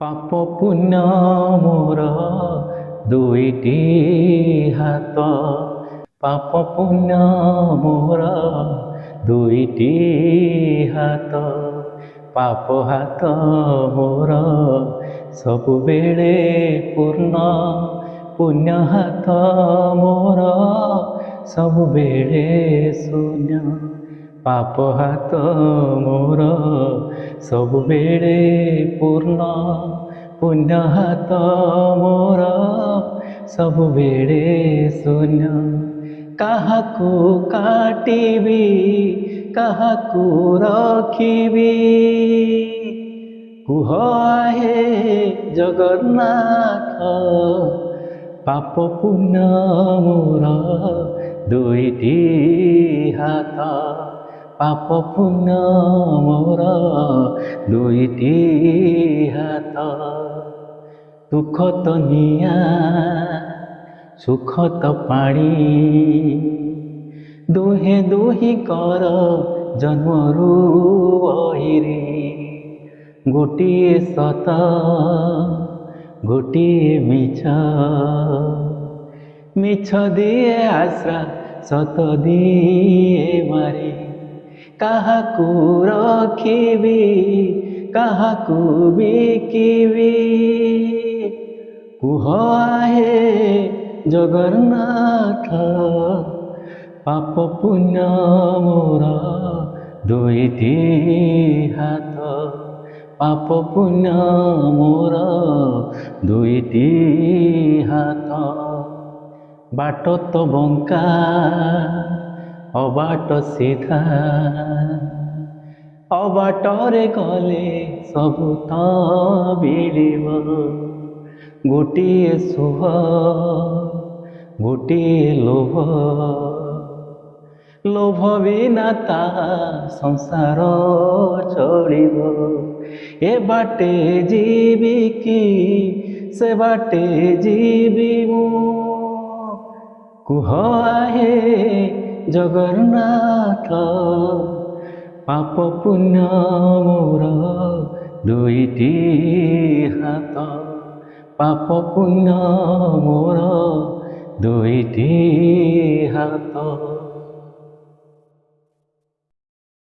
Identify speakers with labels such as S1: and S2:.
S1: পাপ পুণ্য মোর দুইটি হাত। পাপ পুণ্য মোর দুইটি হাত। পাপ হাত মোর ସବୁବେଳେ ପୂର୍ଣ୍ଣ। ପୁଣ୍ୟ ହାତ ମୋର ସବୁବେଳେ ଶୂନ୍ୟ। ପାପ ହାତ ମୋର ସବୁବେଳେ ପୂର୍ଣ୍ଣ। ପୁଣ୍ୟ ହାତ ମୋର ସବୁବେଳେ ଶୂନ୍ୟ। କାହାକୁ କାଟିବି କାହାକୁ ରଖିବି, କୁହ ହେ ଜଗନ୍ନାଥ। ପାପ ପୁଣ୍ୟ ମୋର ଦୁଇଟି ହାତ। ପାପ ପୁଣ୍ୟ ମୋର ଦୁଇଟି ହାତ। ଦୁଃଖ ତ ନିଆଁ ସୁଖ ତ ପାଣି, ଦୁହେଁ ଦୁହିଁଙ୍କର ଜନ୍ମରୁ ବହିରେ। ଗୋଟିଏ ସତ ଗୋଟିଏ ମିଛ, ମିଛ ଦିଏ ଆଶ୍ରା ସତ ଦିଏ ମାରି। କାହାକୁ ରଖିବି କାହାକୁ ବିକିବି, କୁହ ହେ ଜଗନ୍ନାଥ। ପାପ ପୁଣ୍ୟ ମୋର ଦୁଇଟି ହାତ। ପାପ ପୁଣ୍ୟ ମୋର ଦୁଇଟି ହାତ। ବାଟ ତ ବଙ୍କା ଅବାଟ ସିଧା, ଅବାଟରେ ଗଲେ ସବୁ ତ ମିଳିବ। ଗୋଟିଏ ସୁହ ଗୋଟିଏ ଲୋଭ, ଲୋଭ ବିନା ତାହା ସଂସାର ଚଳିବ। ଏ ବାଟେ ଯିବି କି ସେ ବାଟେ ଯିବି ମୁଁ, କୁହ ହେ ଜଗନ୍ନାଥ। ପାପ ପୁଣ୍ୟ ମୋର ଦୁଇଟି ହାତ। ପାପ ପୁଣ୍ୟ ମୋର ଦୁଇଟି ହାତ।